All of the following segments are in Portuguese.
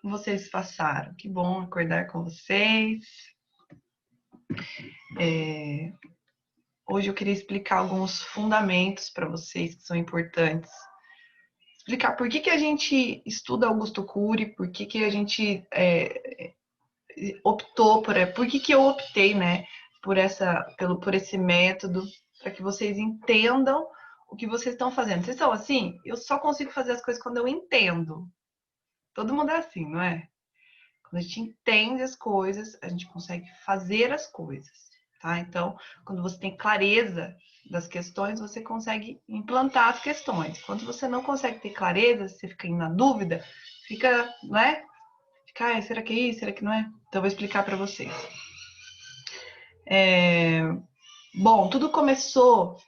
vocês passaram? Que bom acordar com vocês. Hoje eu queria explicar alguns fundamentos para vocês que são importantes. Explicar por que a gente estuda Augusto Cury, por que a gente optou por que eu optei, né, por esse método, para que vocês entendam o que vocês estão fazendo. Vocês estão assim? Eu só consigo fazer as coisas quando eu entendo. Todo mundo é assim, não é? Quando a gente entende as coisas, a gente consegue fazer as coisas, tá? Então, quando você tem clareza das questões, você consegue implantar as questões. Quando você não consegue ter clareza, você fica na dúvida, fica, não é? Fica, será que é isso? Será que não é? Então, eu vou explicar para vocês. Bom, tudo começou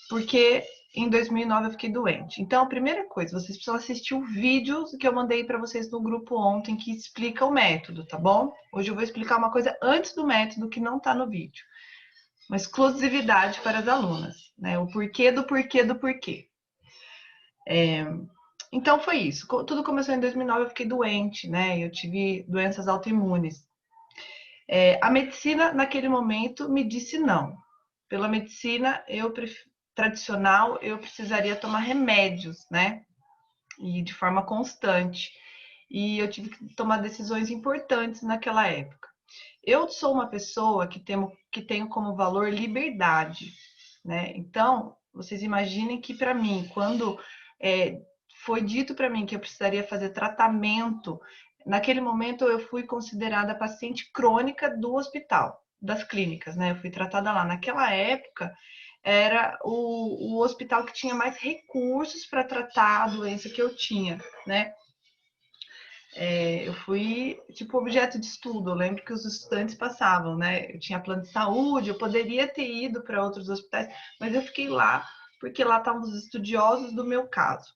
porque em 2009 eu fiquei doente. Então, a primeira coisa, vocês precisam assistir o vídeo que eu mandei para vocês no grupo ontem, que explica o método, tá bom? Hoje eu vou explicar uma coisa antes do método que não está no vídeo. Uma exclusividade para as alunas, né? O porquê do porquê do porquê. Então, foi isso. Tudo começou em 2009, eu fiquei doente, né? Eu tive doenças autoimunes. A medicina, naquele momento, me disse não. Pela medicina tradicional, eu precisaria tomar remédios, né? E de forma constante. E eu tive que tomar decisões importantes naquela época. Eu sou uma pessoa que tenho como valor liberdade, né? Então, vocês imaginem que para mim, quando foi dito para mim que eu precisaria fazer tratamento, naquele momento eu fui considerada paciente crônica do hospital, das clínicas, né? Eu fui tratada lá. Naquela época, era o hospital que tinha mais recursos para tratar a doença que eu tinha, né? Eu fui tipo objeto de estudo. Eu lembro que os estudantes passavam, né? Eu tinha plano de saúde, eu poderia ter ido para outros hospitais, mas eu fiquei lá porque lá estavam os estudiosos do meu caso.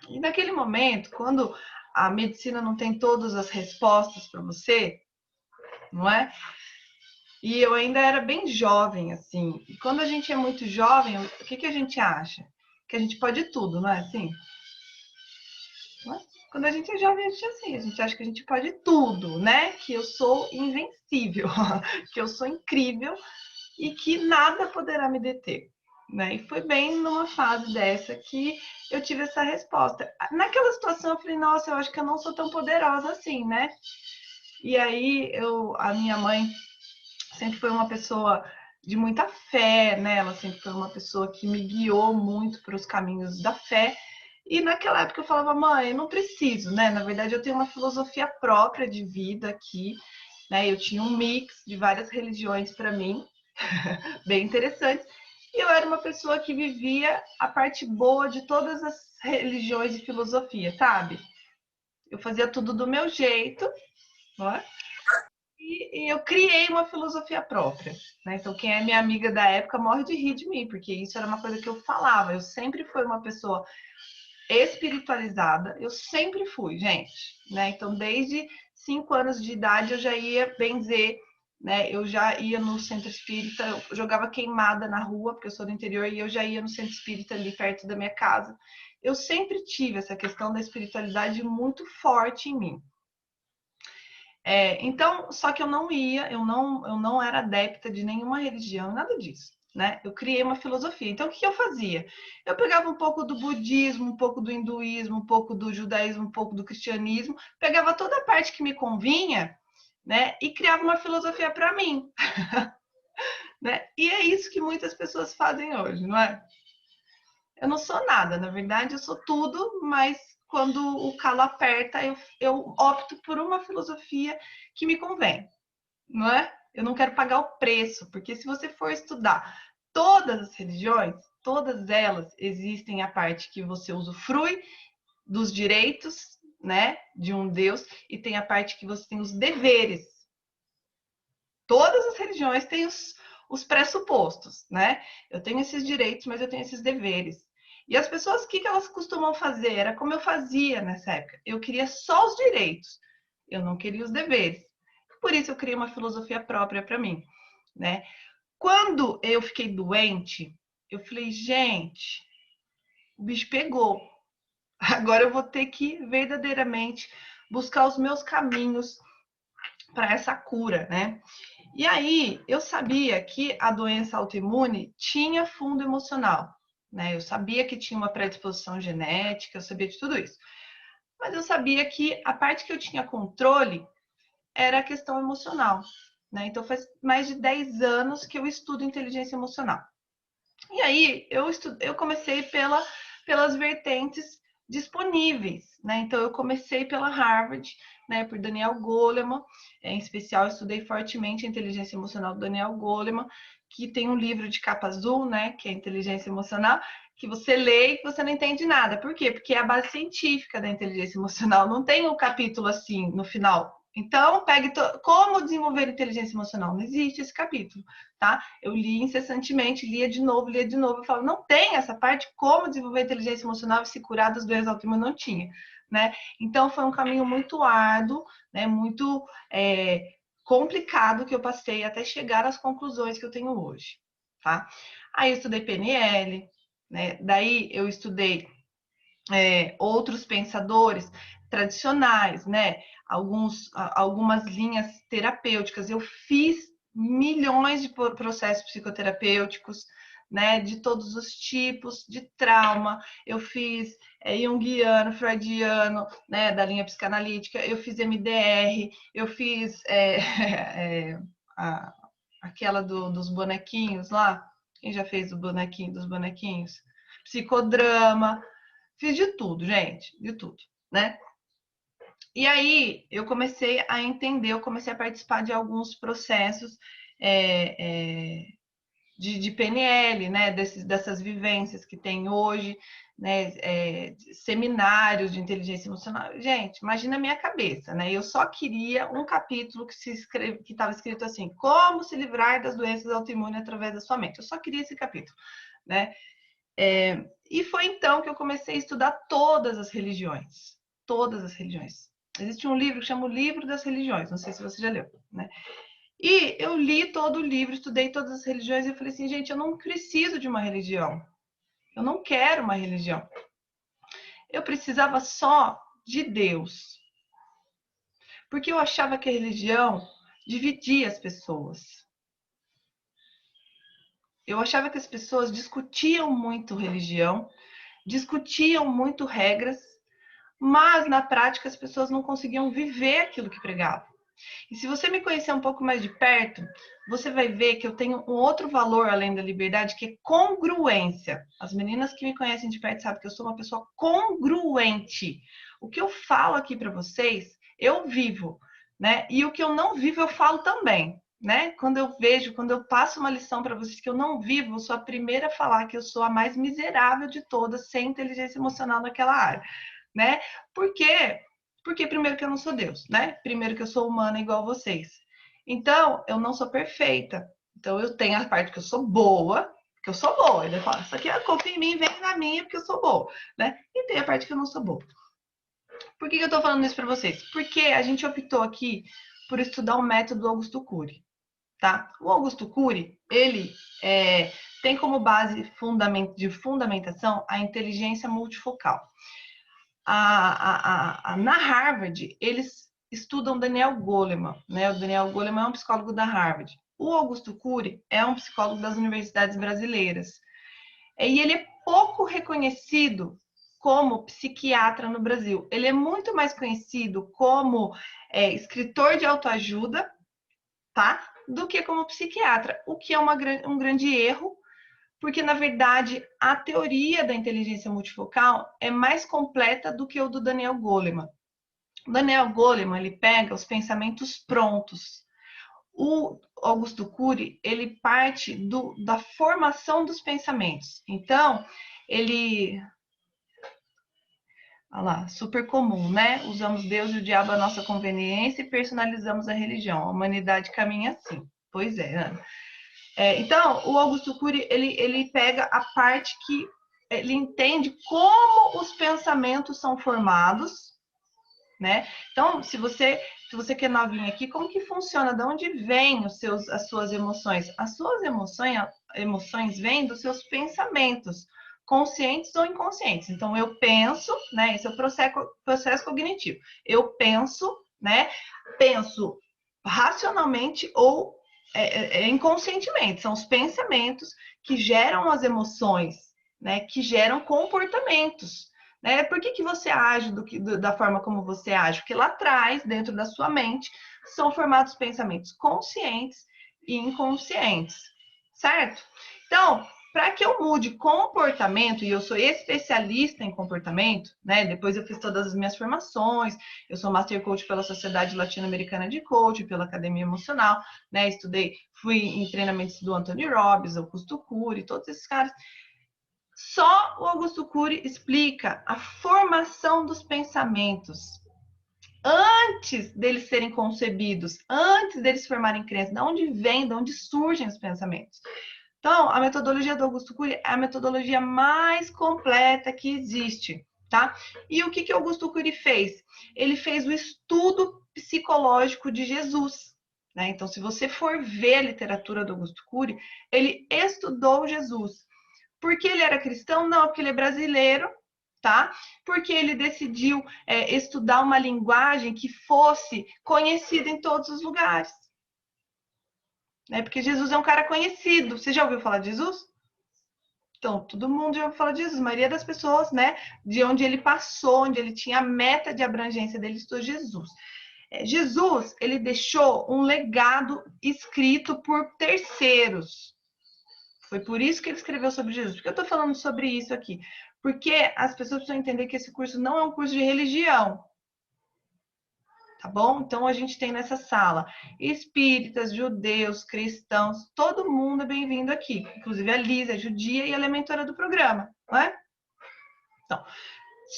E naquele momento, quando a medicina não tem todas as respostas para você, não é? E eu ainda era bem jovem, assim. E quando a gente é muito jovem, o que a gente acha? Que a gente pode tudo, não é assim? Não é? Quando a gente é jovem, a gente é assim, a gente acha que a gente pode tudo, né? Que eu sou invencível, que eu sou incrível e que nada poderá me deter. Né? E foi bem numa fase dessa que eu tive essa resposta. Naquela situação, eu falei, nossa, eu acho que eu não sou tão poderosa assim, né? E aí, a minha mãe sempre foi uma pessoa de muita fé, né? Ela sempre foi uma pessoa que me guiou muito para os caminhos da fé. E naquela época eu falava, mãe, eu não preciso, né? Na verdade, eu tenho uma filosofia própria de vida aqui, né? Eu tinha um mix de várias religiões para mim, bem interessante. E eu era uma pessoa que vivia a parte boa de todas as religiões e filosofia, sabe? Eu fazia tudo do meu jeito, não é? E eu criei uma filosofia própria. Né? Então, quem é minha amiga da época morre de rir de mim, porque isso era uma coisa que eu falava. Eu sempre fui uma pessoa espiritualizada, eu sempre fui, gente. Né? Então, desde 5 anos de idade, eu já ia benzer, né? Eu já ia no centro espírita, eu jogava queimada na rua, porque eu sou do interior, e eu já ia no centro espírita ali perto da minha casa. Eu sempre tive essa questão da espiritualidade muito forte em mim. Então, só que eu não era adepta de nenhuma religião, nada disso, né? Eu criei uma filosofia. Então, o que eu fazia? Eu pegava um pouco do budismo, um pouco do hinduísmo, um pouco do judaísmo, um pouco do cristianismo, pegava toda a parte que me convinha, né? E criava uma filosofia para mim, né? E é isso que muitas pessoas fazem hoje, não é? Eu não sou nada, na verdade, eu sou tudo, mas quando o calo aperta, eu opto por uma filosofia que me convém, não é? Eu não quero pagar o preço, porque se você for estudar todas as religiões, todas elas existem a parte que você usufrui dos direitos, né, de um Deus, e tem a parte que você tem os deveres. Todas as religiões têm os pressupostos, né? Eu tenho esses direitos, mas eu tenho esses deveres. E as pessoas, o que elas costumam fazer? Era como eu fazia nessa época. Eu queria só os direitos, eu não queria os deveres. Por isso eu criei uma filosofia própria para mim, né? Quando eu fiquei doente, eu falei, gente, o bicho pegou. Agora eu vou ter que verdadeiramente buscar os meus caminhos para essa cura, né? E aí, eu sabia que a doença autoimune tinha fundo emocional, né? Eu sabia que tinha uma predisposição genética, eu sabia de tudo isso. Mas eu sabia que a parte que eu tinha controle era a questão emocional, né? Então, faz mais de 10 anos que eu estudo inteligência emocional. E aí, eu comecei pelas vertentes disponíveis, né? Então, eu comecei pela Harvard, né, por Daniel Goleman, em especial, eu estudei fortemente a inteligência emocional do Daniel Goleman, que tem um livro de capa azul, né, que é Inteligência Emocional, que você lê e você não entende nada. Por quê? Porque é a base científica da inteligência emocional, não tem um capítulo assim no final. Então, pegue como desenvolver inteligência emocional. Não existe esse capítulo, tá? Eu li incessantemente, lia de novo. Eu falo, não tem essa parte, como desenvolver inteligência emocional e se curar das doenças autoimunes, não tinha, né? Então, foi um caminho muito árduo, né? Muito complicado que eu passei até chegar às conclusões que eu tenho hoje, tá? Aí eu estudei PNL, né? Daí eu estudei outros pensadores tradicionais, né? Algumas linhas terapêuticas. Eu fiz milhões de processos psicoterapêuticos, né? De todos os tipos, de trauma. Eu fiz junguiano, freudiano, né? Da linha psicanalítica. Eu fiz MDR, eu fiz aquela dos bonequinhos lá. Quem já fez o bonequinho dos bonequinhos? Psicodrama. Fiz de tudo, gente, de tudo, né? E aí eu comecei a entender, eu comecei a participar de alguns processos de PNL, né? Dessas vivências que tem hoje, né? Seminários de inteligência emocional. Gente, imagina a minha cabeça, né? Eu só queria um capítulo que estava escrito assim: como se livrar das doenças autoimunes através da sua mente. Eu só queria esse capítulo, né? E foi então que eu comecei a estudar todas as religiões. Todas as religiões. Existe um livro que chama O Livro das Religiões, não sei se você já leu, né? E eu li todo o livro, estudei todas as religiões e eu falei assim, gente, eu não preciso de uma religião. Eu não quero uma religião. Eu precisava só de Deus. Porque eu achava que a religião dividia as pessoas. Eu achava que as pessoas discutiam muito religião, discutiam muito regras, mas na prática as pessoas não conseguiam viver aquilo que pregavam. E se você me conhecer um pouco mais de perto, você vai ver que eu tenho um outro valor além da liberdade, que é congruência. As meninas que me conhecem de perto sabem que eu sou uma pessoa congruente. O que eu falo aqui para vocês, eu vivo, né? E o que eu não vivo, eu falo também. Né? Quando eu passo uma lição para vocês que eu não vivo, eu sou a primeira a falar que eu sou a mais miserável de todas, sem inteligência emocional naquela área, né? Por quê? Porque primeiro que eu não sou Deus, né? Primeiro que eu sou humana igual vocês. Então, eu não sou perfeita. Então, eu tenho a parte que eu sou boa, que eu sou boa. Ele fala, isso aqui, confia em mim, vem na minha, porque eu sou boa, né? E tem a parte que eu não sou boa. Por que eu tô falando isso para vocês? Porque a gente optou aqui por estudar o método Augusto Cury, tá? O Augusto Cury, ele tem como base de fundamentação a inteligência multifocal. Na Harvard, eles estudam Daniel Goleman, né? O Daniel Goleman é um psicólogo da Harvard. O Augusto Cury é um psicólogo das universidades brasileiras. E ele é pouco reconhecido como psiquiatra no Brasil. Ele é muito mais conhecido como escritor de autoajuda, tá? Do que como psiquiatra, o que é um grande erro, porque, na verdade, a teoria da inteligência multifocal é mais completa do que o do Daniel Goleman. O Daniel Goleman, ele pega os pensamentos prontos. O Augusto Cury, ele parte da formação dos pensamentos. Então, ele... Olha lá, super comum, né? Usamos Deus e o diabo à nossa conveniência e personalizamos a religião. A humanidade caminha assim. Pois é, Ana. Então, o Augusto Cury, ele pega a parte que ele entende como os pensamentos são formados, né? Então, se você que é novinha aqui, como que funciona? De onde vêm as suas emoções? As suas emoções vêm dos seus pensamentos. conscientes ou inconscientes. Então, eu penso, né? Esse é o processo cognitivo. Eu penso, né? Penso racionalmente ou inconscientemente. São os pensamentos que geram as emoções, né? Que geram comportamentos. Né? Por que você age da forma como você age? Porque lá atrás, dentro da sua mente, são formados pensamentos conscientes e inconscientes, certo? Então, para que eu mude comportamento, e eu sou especialista em comportamento, né? Depois eu fiz todas as minhas formações, eu sou Master Coach pela Sociedade Latino-Americana de Coaching, pela Academia Emocional, né? Fui em treinamentos do Anthony Robbins, Augusto Cury, todos esses caras. Só o Augusto Cury explica a formação dos pensamentos antes deles serem concebidos, antes deles formarem crenças, de onde vem, de onde surgem os pensamentos. Então, a metodologia do Augusto Cury é a metodologia mais completa que existe, tá? E o que o Augusto Cury fez? Ele fez o estudo psicológico de Jesus, né? Então, se você for ver a literatura do Augusto Cury, ele estudou Jesus. Por que ele era cristão? Não, porque ele é brasileiro, tá? Porque ele decidiu estudar uma linguagem que fosse conhecida em todos os lugares. Né? Porque Jesus é um cara conhecido. Você já ouviu falar de Jesus? Então, todo mundo já ouviu falar de Jesus. A maioria das pessoas, né? De onde ele passou, onde ele tinha a meta de abrangência dele, estudou Jesus. Jesus, ele deixou um legado escrito por terceiros. Foi por isso que ele escreveu sobre Jesus. Por que eu estou falando sobre isso aqui? Porque as pessoas precisam entender que esse curso não é um curso de religião. Tá bom? Então, a gente tem nessa sala espíritas, judeus, cristãos, todo mundo é bem-vindo aqui. Inclusive a Lisa é judia e ela é mentora do programa, não é? Então,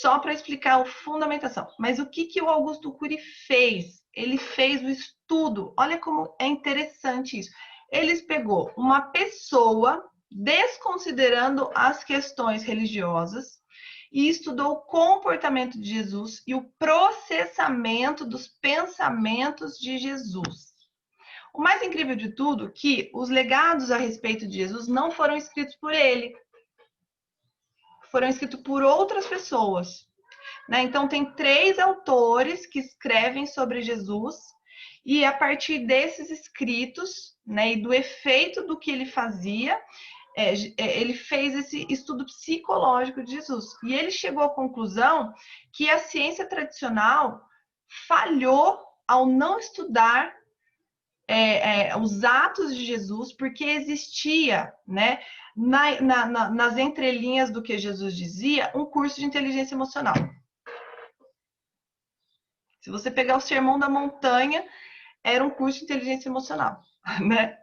só para explicar a fundamentação. Mas o que o Augusto Cury fez? Ele fez o estudo. Olha como é interessante isso. Ele pegou uma pessoa, desconsiderando as questões religiosas, e estudou o comportamento de Jesus e o processamento dos pensamentos de Jesus. O mais incrível de tudo é que os legados a respeito de Jesus não foram escritos por ele, foram escritos por outras pessoas. Né? Então, tem 3 autores que escrevem sobre Jesus, e a partir desses escritos, né, e do efeito do que ele fazia, ele fez esse estudo psicológico de Jesus. E ele chegou à conclusão que a ciência tradicional falhou ao não estudar os atos de Jesus, porque existia, né, nas entrelinhas do que Jesus dizia, um curso de inteligência emocional. Se você pegar o Sermão da Montanha, era um curso de inteligência emocional, né?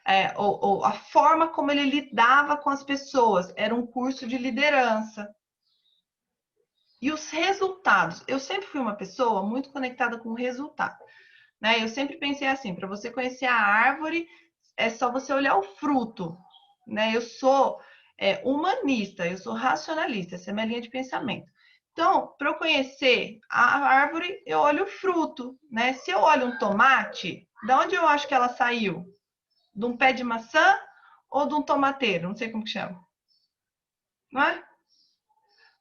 A forma como ele lidava com as pessoas era um curso de liderança. E os resultados, eu sempre fui uma pessoa muito conectada com o resultado, né? Eu sempre pensei assim, para você conhecer a árvore, é só você olhar o fruto, né? Eu sou humanista, eu sou racionalista, essa é a minha linha de pensamento. Então, para eu conhecer a árvore, eu olho o fruto, né? Se eu olho um tomate, de onde eu acho que ela saiu? De um pé de maçã ou de um tomateiro? Não sei como que chama. Não é?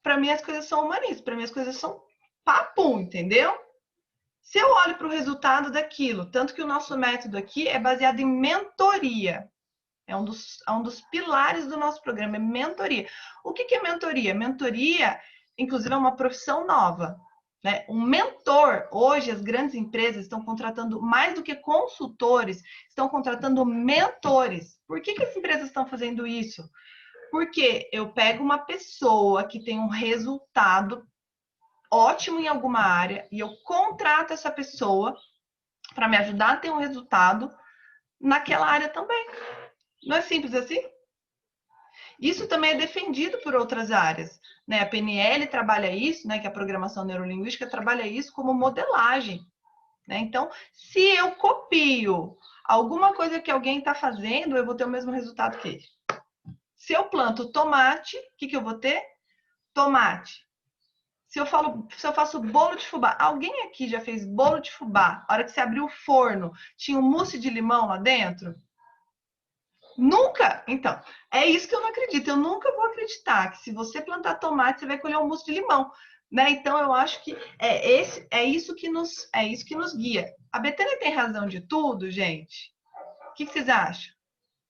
Para mim, as coisas são humanistas. Para mim, as coisas são papo, entendeu? Se eu olho para o resultado daquilo, tanto que o nosso método aqui é baseado em mentoria. É um dos pilares do nosso programa, é mentoria. O que é mentoria? Mentoria, inclusive, é uma profissão nova. Né? Um mentor, hoje as grandes empresas estão contratando mais do que consultores, estão contratando mentores. Por que as empresas estão fazendo isso? Porque eu pego uma pessoa que tem um resultado ótimo em alguma área e eu contrato essa pessoa para me ajudar a ter um resultado naquela área também. Não é simples assim? Isso também é defendido por outras áreas. Né? A PNL trabalha isso, né? Que a programação neurolinguística trabalha isso como modelagem. Né? Então, se eu copio alguma coisa que alguém está fazendo, eu vou ter o mesmo resultado que ele. Se eu planto tomate, o que eu vou ter? Tomate. Se eu faço bolo de fubá, alguém aqui já fez bolo de fubá? A hora que você abriu o forno, tinha um mousse de limão lá dentro? Nunca! Então, é isso que eu não acredito. Eu nunca vou acreditar que se você plantar tomate, você vai colher um mousse de limão. Né? Então, eu acho que é isso que nos guia. A Betânia tem razão de tudo, gente? O que vocês acham?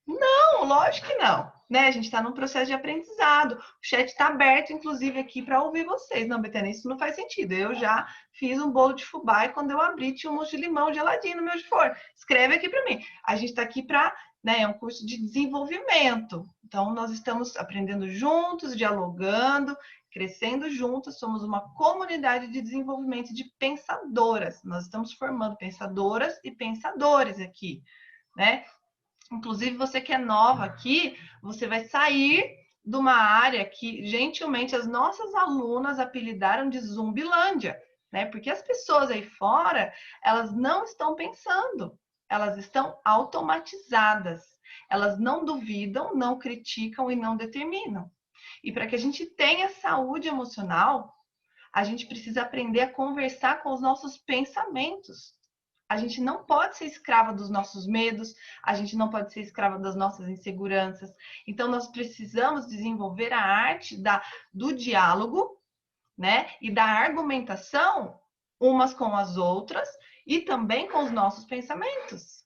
Não, lógico que não. Né? A gente está num processo de aprendizado. O chat está aberto, inclusive, aqui para ouvir vocês. Não, Betânia, isso não faz sentido. Eu já fiz um bolo de fubá e quando eu abri tinha um mousse de limão geladinho no meu forno. Escreve aqui para mim. A gente está aqui para, né, é um curso de desenvolvimento. Então, nós estamos aprendendo juntos, dialogando, crescendo juntos. Somos uma comunidade de desenvolvimento de pensadoras. Nós estamos formando pensadoras e pensadores aqui, né? Inclusive, você que é nova aqui, você vai sair de uma área que, gentilmente, as nossas alunas apelidaram de Zumbilândia, né? Porque as pessoas aí fora, elas não estão pensando, elas estão automatizadas. Elas não duvidam, não criticam e não determinam. E para que a gente tenha saúde emocional, a gente precisa aprender a conversar com os nossos pensamentos. A gente não pode ser escrava dos nossos medos, a gente não pode ser escrava das nossas inseguranças. Então, nós precisamos desenvolver a arte do diálogo, né? E da argumentação umas com as outras e também com os nossos pensamentos.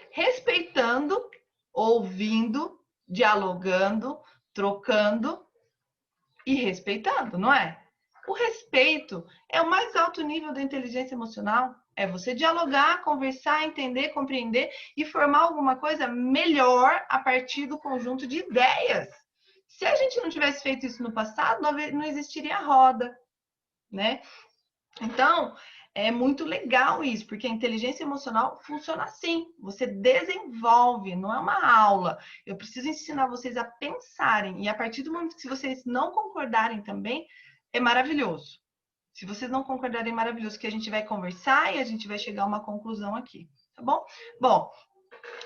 Respeitando, ouvindo, dialogando, trocando e respeitando, não é? O respeito é o mais alto nível da inteligência emocional. É você dialogar, conversar, entender, compreender e formar alguma coisa melhor a partir do conjunto de ideias. Se a gente não tivesse feito isso no passado, não existiria a roda, né? Então, é muito legal isso, porque a inteligência emocional funciona assim. Você desenvolve, não é uma aula. Eu preciso ensinar vocês a pensarem. E a partir do momento que vocês não concordarem também, é maravilhoso. Se vocês não concordarem, é maravilhoso, que a gente vai conversar e a gente vai chegar a uma conclusão aqui, tá bom? Bom,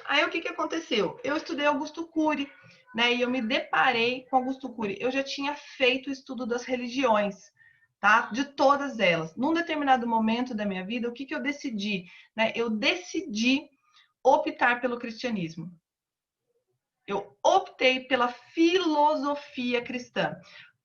aí o que aconteceu? Eu estudei Augusto Cury, né? E eu me deparei com Augusto Cury. Eu já tinha feito o estudo das religiões, tá? De todas elas. Num determinado momento da minha vida, o que eu decidi? Né? Eu decidi optar pelo cristianismo. Eu optei pela filosofia cristã.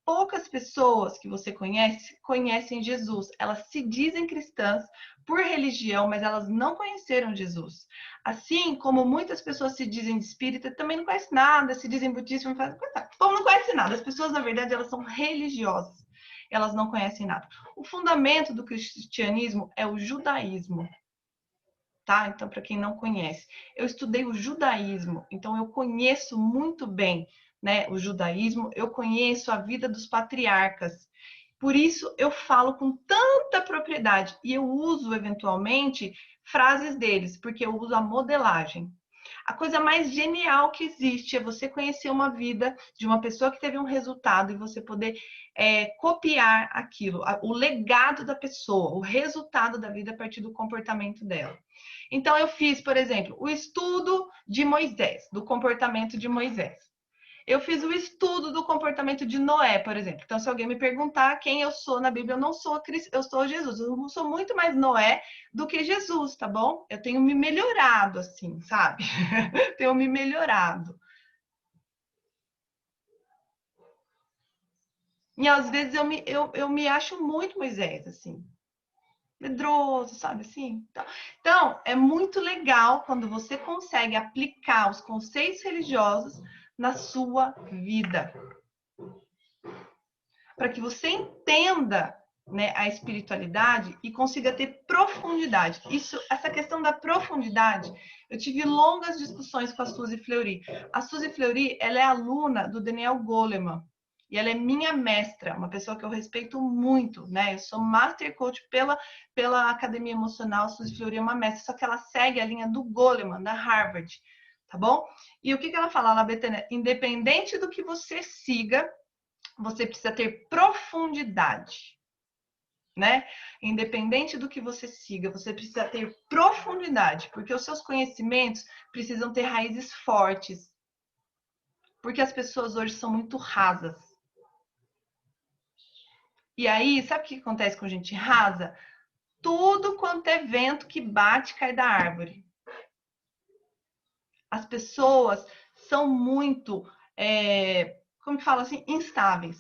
Poucas pessoas que você conhece conhecem Jesus. Elas se dizem cristãs por religião, mas elas não conheceram Jesus. Assim como muitas pessoas se dizem de espírita, também não conhecem nada, se dizem budista, não fazem nada. O povo não conhece nada. As pessoas, na verdade, elas são religiosas. Elas não conhecem nada. O fundamento do cristianismo é o judaísmo. Tá? Então, para quem não conhece, eu estudei o judaísmo, então eu conheço muito bem, né, o judaísmo, eu conheço a vida dos patriarcas. Por isso eu falo com tanta propriedade e eu uso eventualmente frases deles, porque eu uso a modelagem. A coisa mais genial que existe é você conhecer uma vida de uma pessoa que teve um resultado e você poder copiar aquilo, o legado da pessoa, o resultado da vida a partir do comportamento dela. Então, eu fiz, por exemplo, o estudo de Moisés, do comportamento de Moisés. Eu fiz o estudo do comportamento de Noé, por exemplo. Então, se alguém me perguntar quem eu sou na Bíblia, eu não sou Cristo, eu sou Jesus. Eu sou muito mais Noé do que Jesus, tá bom? Eu tenho me melhorado, assim, sabe? Tenho me melhorado. E às vezes eu me acho muito Moisés, assim. Medroso, sabe assim? Então, é muito legal quando você consegue aplicar os conceitos religiosos na sua vida. Para que você entenda, né, a espiritualidade e consiga ter profundidade. Essa questão da profundidade, eu tive longas discussões com a Suzy Fleury. A Suzy Fleury, ela é aluna do Daniel Goleman. E ela é minha mestra, uma pessoa que eu respeito muito, né? Eu sou Master Coach pela Academia Emocional. A Suzy Fleury é uma mestra, só que ela segue a linha do Goleman, da Harvard, tá bom? E o que ela fala lá, Betânia? Independente do que você siga, você precisa ter profundidade, né? Independente do que você siga, você precisa ter profundidade, porque os seus conhecimentos precisam ter raízes fortes. Porque as pessoas hoje são muito rasas. E aí, sabe o que acontece com gente rasa? Tudo quanto é vento que bate cai da árvore. As pessoas são muito, como que fala assim, instáveis.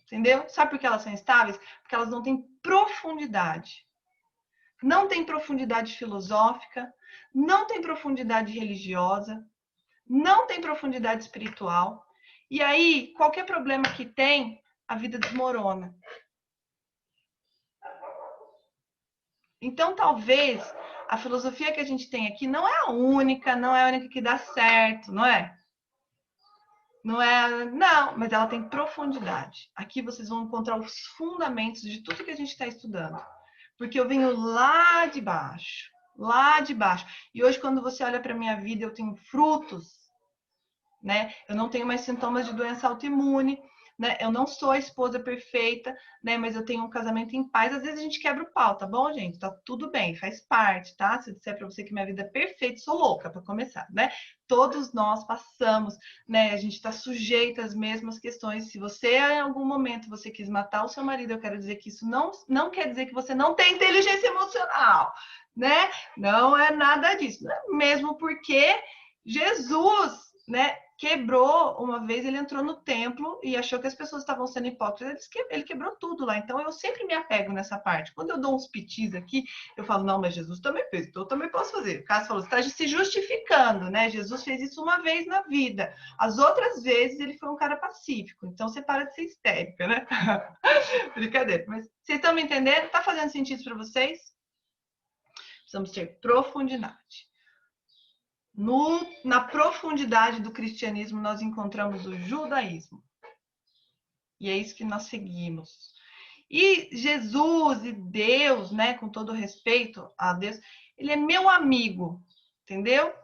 Entendeu? Sabe por que elas são instáveis? Porque elas não têm profundidade. Não tem profundidade filosófica, não tem profundidade religiosa, não tem profundidade espiritual. E aí, qualquer problema que tem, a vida desmorona. Então, talvez a filosofia que a gente tem aqui não é a única, não é a única que dá certo, não é? Não, mas ela tem profundidade. Aqui vocês vão encontrar os fundamentos de tudo que a gente está estudando. Porque eu venho lá de baixo, lá de baixo. E hoje, quando você olha para a minha vida, eu tenho frutos, né? Eu não tenho mais sintomas de doença autoimune, né? Eu não sou a esposa perfeita, né? Mas eu tenho um casamento em paz. Às vezes a gente quebra o pau, tá bom, gente? Tá tudo bem, faz parte, tá? Se eu disser para você que minha vida é perfeita, sou louca para começar, né? Todos nós passamos, né? A gente está sujeito às mesmas questões. Se você em algum momento você quis matar o seu marido, eu quero dizer que isso não quer dizer que você não tem inteligência emocional, né? Não é nada disso, né? Mesmo porque Jesus, né, quebrou uma vez, ele entrou no templo e achou que as pessoas estavam sendo hipócritas, ele quebrou tudo lá. Então eu sempre me apego nessa parte. Quando eu dou uns pitis aqui, eu falo, não, mas Jesus também fez, então eu também posso fazer. O Cássio falou, você está se justificando, né? Jesus fez isso uma vez na vida. As outras vezes ele foi um cara pacífico. Então você para de ser histérica, né? Brincadeira. Mas vocês estão me entendendo? Tá fazendo sentido para vocês? Precisamos ter profundidade. Na profundidade do cristianismo, nós encontramos o judaísmo. E é isso que nós seguimos. E Jesus e Deus, né, com todo respeito a Deus, ele é meu amigo, entendeu?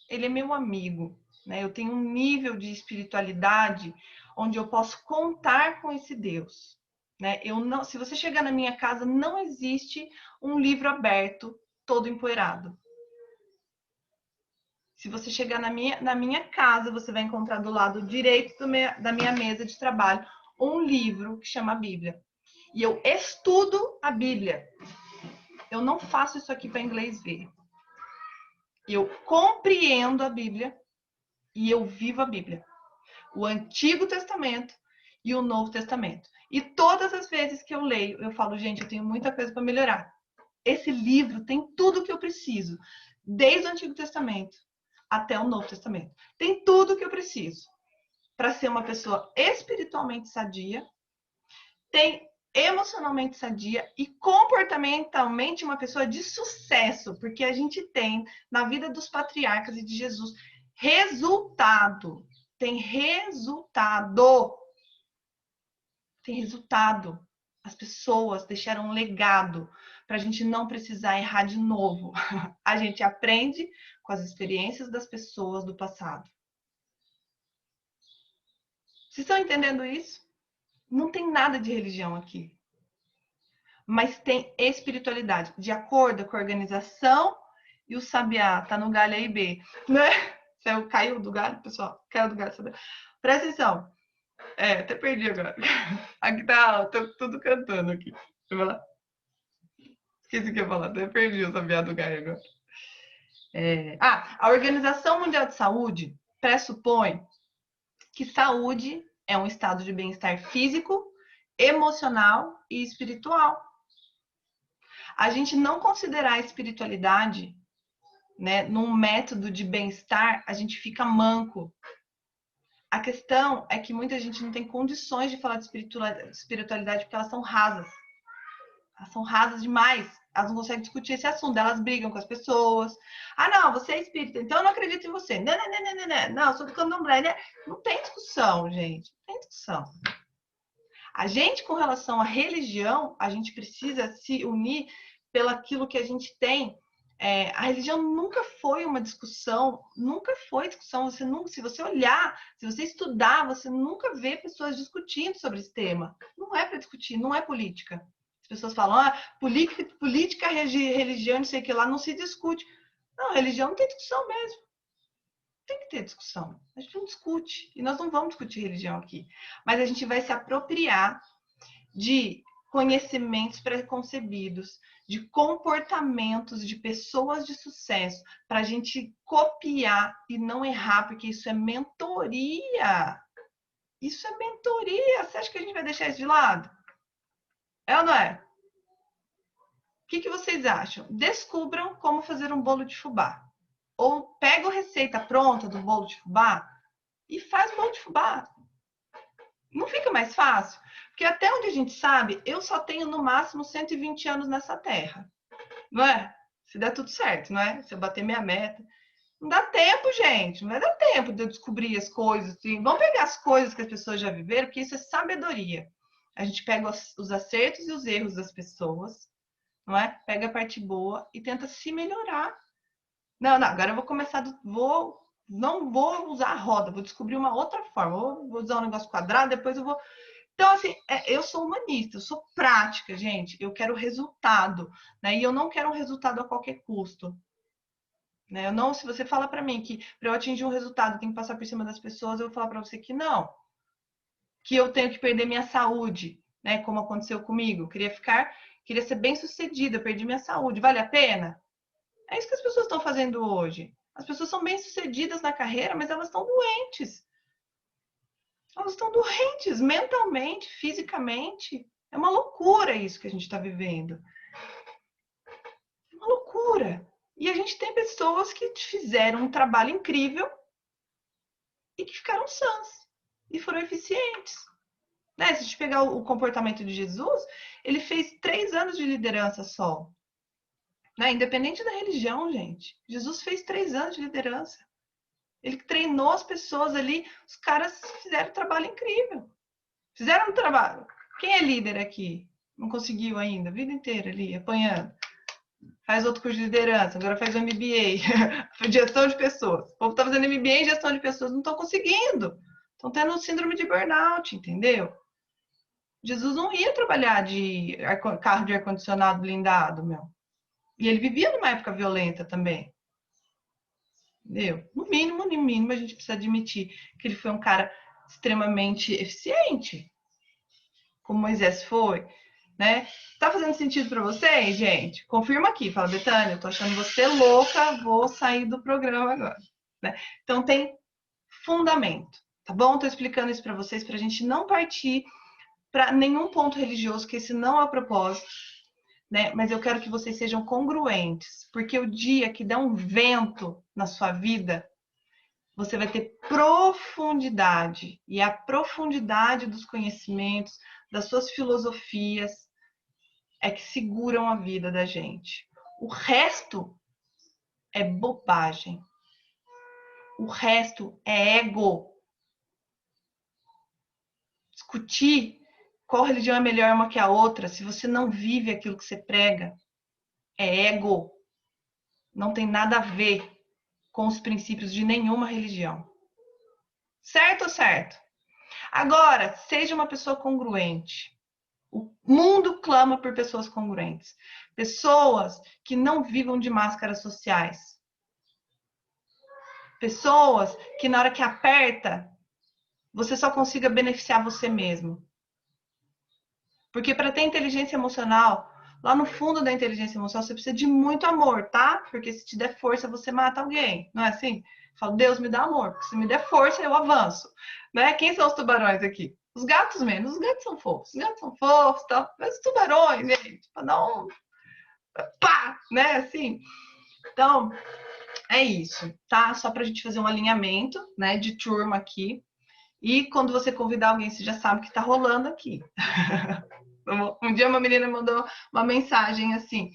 Ele é meu amigo, né? Eu tenho um nível de espiritualidade onde eu posso contar com esse Deus, né? Se você chegar na minha casa, não existe um livro aberto todo empoeirado. Se você chegar na minha casa, você vai encontrar do lado direito da minha mesa de trabalho um livro que chama Bíblia. E eu estudo a Bíblia. Eu não faço isso aqui para inglês ver. Eu compreendo a Bíblia e eu vivo a Bíblia. O Antigo Testamento e o Novo Testamento. E todas as vezes que eu leio, eu falo, gente, eu tenho muita coisa para melhorar. Esse livro tem tudo o que eu preciso, desde o Antigo Testamento até o Novo Testamento. Tem tudo que eu preciso para ser uma pessoa espiritualmente sadia, tem emocionalmente sadia e comportamentalmente uma pessoa de sucesso, porque a gente tem na vida dos patriarcas e de Jesus resultado. Tem resultado. Tem resultado. As pessoas deixaram um legado para a gente não precisar errar de novo. A gente aprende com as experiências das pessoas do passado. Vocês estão entendendo isso? Não tem nada de religião aqui. Mas tem espiritualidade. De acordo com a organização e o sabiá. Tá no galho aí, B. Né? Caiu do galho, pessoal? Caiu do galho, sabiá. Presta atenção. Até perdi agora. Aqui tá, tô tudo cantando aqui. Deixa eu falar. Esqueci o que eu ia falar. Até perdi o sabiá do galho agora. A Organização Mundial de Saúde pressupõe que saúde é um estado de bem-estar físico, emocional e espiritual. A gente não considerar a espiritualidade, né, num método de bem-estar, a gente fica manco. A questão é que muita gente não tem condições de falar de espiritualidade porque elas são rasas. Elas são rasas demais. Elas não conseguem discutir esse assunto. Elas brigam com as pessoas. Ah, não, você é espírita, então eu não acredito em você. Não, eu sou do candomblé. Né? Não tem discussão, gente. Não tem discussão. A gente, com relação à religião, a gente precisa se unir pelaquilo que a gente tem. A religião nunca foi uma discussão, nunca foi discussão. Se você olhar, se você estudar, você nunca vê pessoas discutindo sobre esse tema. Não é para discutir, não é política. As pessoas falam, política, religião, não sei o que lá, não se discute. Não, religião não tem discussão mesmo. Tem que ter discussão. A gente não discute. E nós não vamos discutir religião aqui. Mas a gente vai se apropriar de conhecimentos preconcebidos, de comportamentos de pessoas de sucesso, para a gente copiar e não errar, porque isso é mentoria. Isso é mentoria. Você acha que a gente vai deixar isso de lado? É ou não é? O que vocês acham? Descubram como fazer um bolo de fubá. Ou pega a receita pronta do bolo de fubá e faz o bolo de fubá. Não fica mais fácil? Porque até onde a gente sabe, eu só tenho no máximo 120 anos nessa terra. Não é? Se der tudo certo, não é? Se eu bater minha meta. Não dá tempo, gente. Não vai dar tempo de eu descobrir as coisas. Assim. Vamos pegar as coisas que as pessoas já viveram, porque isso é sabedoria. A gente pega os acertos e os erros das pessoas, não é? Pega a parte boa e tenta se melhorar. Não, agora eu vou começar não vou usar a roda, vou descobrir uma outra forma. Vou usar um negócio quadrado, depois eu vou. Então, assim, eu sou humanista, eu sou prática, gente. Eu quero resultado, né? E eu não quero um resultado a qualquer custo. Né? Eu não, se você fala para mim que para eu atingir um resultado tem que passar por cima das pessoas, eu vou falar para você que não. Que eu tenho que perder minha saúde, né? Como aconteceu comigo. Eu queria ser bem sucedida, eu perdi minha saúde. Vale a pena? É isso que as pessoas estão fazendo hoje. As pessoas são bem-sucedidas na carreira, mas elas estão doentes. Elas estão doentes mentalmente, fisicamente. É uma loucura isso que a gente está vivendo. É uma loucura. E a gente tem pessoas que fizeram um trabalho incrível e que ficaram sãs e foram eficientes. Né? Se a gente pegar o comportamento de Jesus, ele fez 3 anos de liderança só. Né? Independente da religião, gente. Jesus fez 3 anos de liderança. Ele treinou as pessoas ali, os caras fizeram um trabalho incrível. Fizeram um trabalho. Quem é líder aqui? Não conseguiu ainda, a vida inteira ali, apanhando. Faz outro curso de liderança, agora faz o MBA, gestão de pessoas. O povo está fazendo MBA em gestão de pessoas, não estão conseguindo. Estão tendo síndrome de burnout, entendeu? Jesus não ia trabalhar de carro de ar-condicionado blindado, meu. E ele vivia numa época violenta também. Entendeu? No mínimo, a gente precisa admitir que ele foi um cara extremamente eficiente, como Moisés foi, né? Tá fazendo sentido para vocês, gente? Confirma aqui, fala, Betânia, eu tô achando você louca, vou sair do programa agora. Né? Então tem fundamento, tá bom? Tô explicando isso para vocês para a gente não partir para nenhum ponto religioso, que esse não é o propósito, né? Mas eu quero que vocês sejam congruentes, porque o dia que der um vento na sua vida, você vai ter profundidade, e a profundidade dos conhecimentos, das suas filosofias, é que seguram a vida da gente. O resto é bobagem. O resto é ego. Discutir qual religião é melhor uma que a outra, se você não vive aquilo que você prega, é ego. Não tem nada a ver com os princípios de nenhuma religião. Certo ou certo? Agora, seja uma pessoa congruente. O mundo clama por pessoas congruentes. Pessoas que não vivam de máscaras sociais. Pessoas que na hora que aperta, você só consiga beneficiar você mesmo. Porque para ter inteligência emocional, lá no fundo da inteligência emocional, você precisa de muito amor, tá? Porque se te der força, você mata alguém. Não é assim? Falo, Deus me dá amor, porque se me der força, eu avanço. Né? Quem são os tubarões aqui? Os gatos mesmo. Os gatos são fofos. Os gatos são fofos, tal. Mas os tubarões, gente, para dar um pá, né? Assim. Então, é isso, tá? Só para a gente fazer um alinhamento, né, de turma aqui. E quando você convidar alguém, você já sabe o que está rolando aqui. Um dia uma menina mandou uma mensagem assim: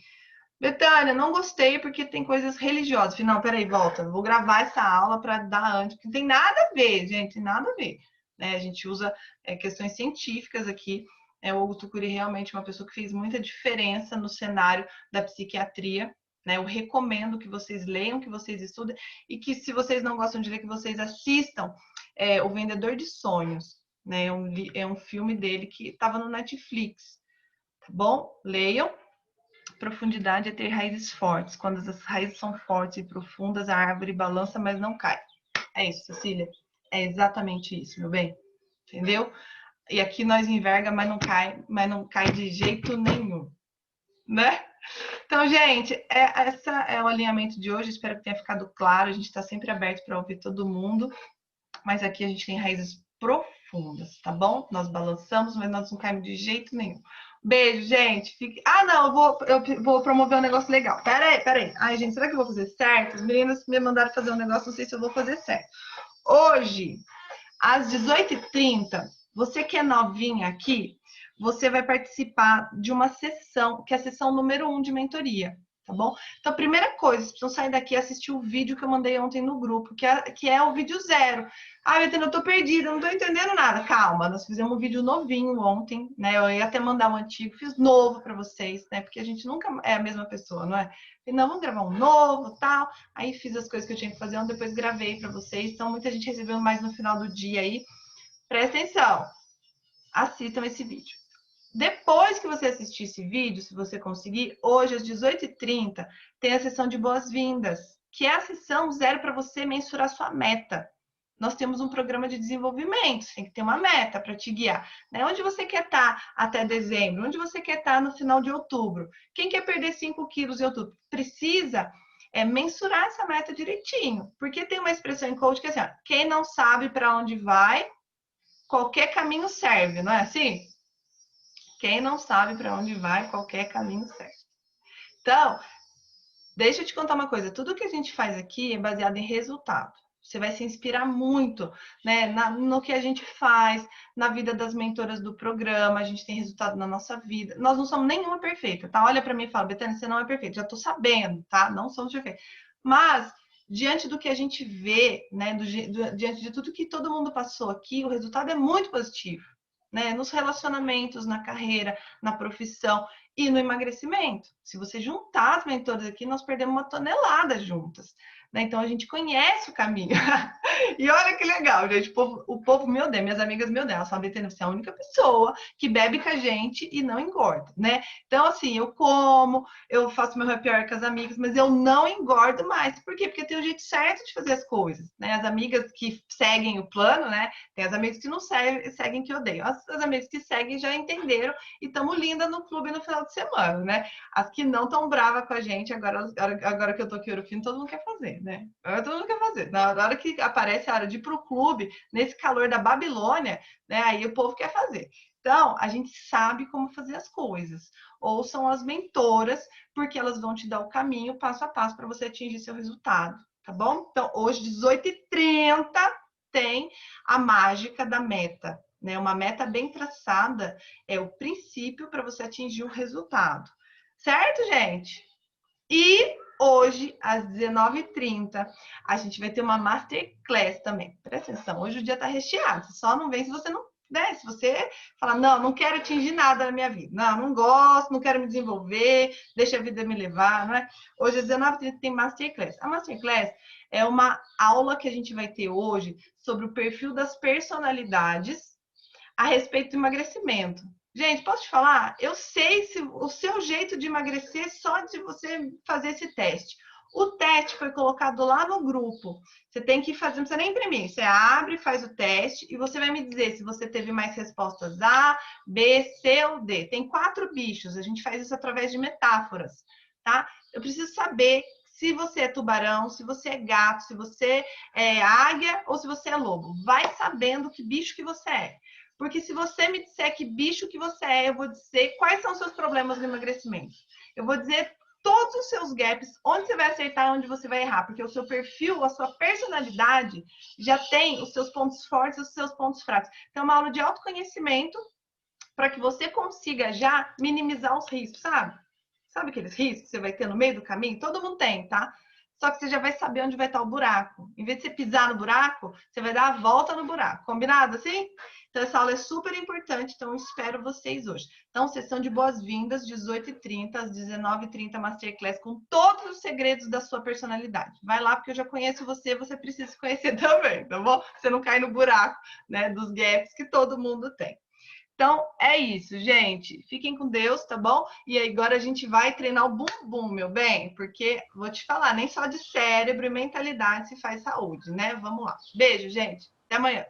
Betânia, não gostei porque tem coisas religiosas. Falei, não, peraí, volta. Vou gravar essa aula para dar antes, porque não tem nada a ver, gente, tem nada a ver. Né? A gente usa questões científicas aqui. O Augusto Cury realmente é uma pessoa que fez muita diferença no cenário da psiquiatria. Né? Eu recomendo que vocês leiam, que vocês estudem e que, se vocês não gostam de ler, que vocês assistam O Vendedor de Sonhos. Né? É um filme dele que estava no Netflix. Tá bom? Leiam. Profundidade é ter raízes fortes. Quando as raízes são fortes e profundas, a árvore balança, mas não cai. É isso, Cecília. É exatamente isso, meu bem. Entendeu? E aqui nós enverga, mas não cai de jeito nenhum, né? Então, gente, essa é o alinhamento de hoje. Espero que tenha ficado claro. A gente está sempre aberto para ouvir todo mundo, mas aqui a gente tem raízes profundas, tá bom? Nós balançamos, mas nós não caímos de jeito nenhum. Beijo, gente. Fique... Ah, não, eu vou promover um negócio legal. Pera aí. Ai, gente, será que eu vou fazer certo? As meninas me mandaram fazer um negócio, não sei se eu vou fazer certo. Hoje, às 18h30, você que é novinha aqui, você vai participar de uma sessão, que é a sessão número 1 de mentoria, tá bom? Então, a primeira coisa, vocês precisam sair daqui e assistir o vídeo que eu mandei ontem no grupo, que é o vídeo 0. Ah, Betânia, eu tô perdida, não tô entendendo nada. Calma, nós fizemos um vídeo novinho ontem, né? Eu ia até mandar um antigo, fiz novo para vocês, né? Porque a gente nunca é a mesma pessoa, não é? Falei, não, vamos gravar um novo, tal. Aí fiz as coisas que eu tinha que fazer, depois gravei para vocês. Então, muita gente recebeu mais no final do dia aí. Presta atenção, assistam esse vídeo. Depois que você assistir esse vídeo, se você conseguir, hoje às 18h30, tem a sessão de boas-vindas, que é a sessão 0 para você mensurar sua meta. Nós temos um programa de desenvolvimento, você tem que ter uma meta para te guiar. Né? Onde você quer estar até dezembro? Onde você quer estar no final de outubro? Quem quer perder 5 quilos em outubro? Precisa mensurar essa meta direitinho. Porque tem uma expressão em coach que é assim, ó, quem não sabe para onde vai, qualquer caminho serve, não é assim? Quem não sabe para onde vai, qualquer caminho serve. Então, deixa eu te contar uma coisa. Tudo que a gente faz aqui é baseado em resultado. Você vai se inspirar muito, né, no que a gente faz, na vida das mentoras do programa. A gente tem resultado na nossa vida. Nós não somos nenhuma perfeita, tá? Olha para mim e fala, Betânia, você não é perfeita. Já tô sabendo, tá? Não somos perfeitos. Mas, diante do que a gente vê, né, diante de tudo que todo mundo passou aqui, o resultado é muito positivo. Né, nos relacionamentos, na carreira, na profissão e no emagrecimento. Se você juntar as mentoras aqui, nós perdemos 1 tonelada juntas. Né? Então, a gente conhece o caminho. E olha que legal, gente. O povo me odeia, minhas amigas me odeiam. Elas falam, Betânia, você é a única pessoa que bebe com a gente e não engorda, né? Então, assim, eu como, eu faço meu happy hour com as amigas, mas eu não engordo mais. Por quê? Porque tem o jeito certo de fazer as coisas, né? As amigas que seguem o plano, né? Tem as amigas que não seguem que odeiam. As amigas que seguem já entenderam e estamos lindas no clube no final de semana, né? As que não estão bravas com a gente, agora que eu tô aqui Ouro Fino, todo mundo quer fazer, né? Agora todo mundo quer fazer. Na hora que aparece a hora de ir pro clube, nesse calor da Babilônia, né? Aí o povo quer fazer. Então, a gente sabe como fazer as coisas. Ouçam as mentoras, porque elas vão te dar o caminho passo a passo para você atingir seu resultado, tá bom? Então, hoje, 18h30, tem a mágica da meta, né? Uma meta bem traçada é o princípio para você atingir o resultado. Certo, gente? E hoje, às 19h30, a gente vai ter uma masterclass também. Presta atenção, hoje o dia tá recheado. Só não vem se você não... Né? Se você falar, não quero atingir nada na minha vida. Não gosto, não quero me desenvolver, deixa a vida me levar, não é? Hoje, às 19h30, tem masterclass. A masterclass é uma aula que a gente vai ter hoje sobre o perfil das personalidades a respeito do emagrecimento. Gente, posso te falar? Eu sei se o seu jeito de emagrecer só de você fazer esse teste. O teste foi colocado lá no grupo. Você tem que fazer, não precisa nem imprimir. Você abre, faz o teste e você vai me dizer se você teve mais respostas A, B, C ou D. Tem 4 bichos. A gente faz isso através de metáforas, tá? Eu preciso saber se você é tubarão, se você é gato, se você é águia ou se você é lobo. Vai sabendo que bicho que você é. Porque se você me disser que bicho que você é, eu vou dizer quais são os seus problemas no emagrecimento. Eu vou dizer todos os seus gaps, onde você vai acertar e onde você vai errar. Porque o seu perfil, a sua personalidade já tem os seus pontos fortes e os seus pontos fracos. Então, é uma aula de autoconhecimento para que você consiga já minimizar os riscos, sabe? Sabe aqueles riscos que você vai ter no meio do caminho? Todo mundo tem, tá? Só que você já vai saber onde vai estar o buraco. Em vez de você pisar no buraco, você vai dar a volta no buraco. Combinado assim? Então, essa aula é super importante, então eu espero vocês hoje. Então, sessão de boas-vindas, 18h30 às 19h30, Masterclass, com todos os segredos da sua personalidade. Vai lá, porque eu já conheço você, você precisa se conhecer também, tá bom? Você não cai no buraco, né, dos gaps que todo mundo tem. Então, é isso, gente. Fiquem com Deus, tá bom? E agora a gente vai treinar o bumbum, meu bem, porque vou te falar, nem só de cérebro e mentalidade se faz saúde, né? Vamos lá. Beijo, gente. Até amanhã.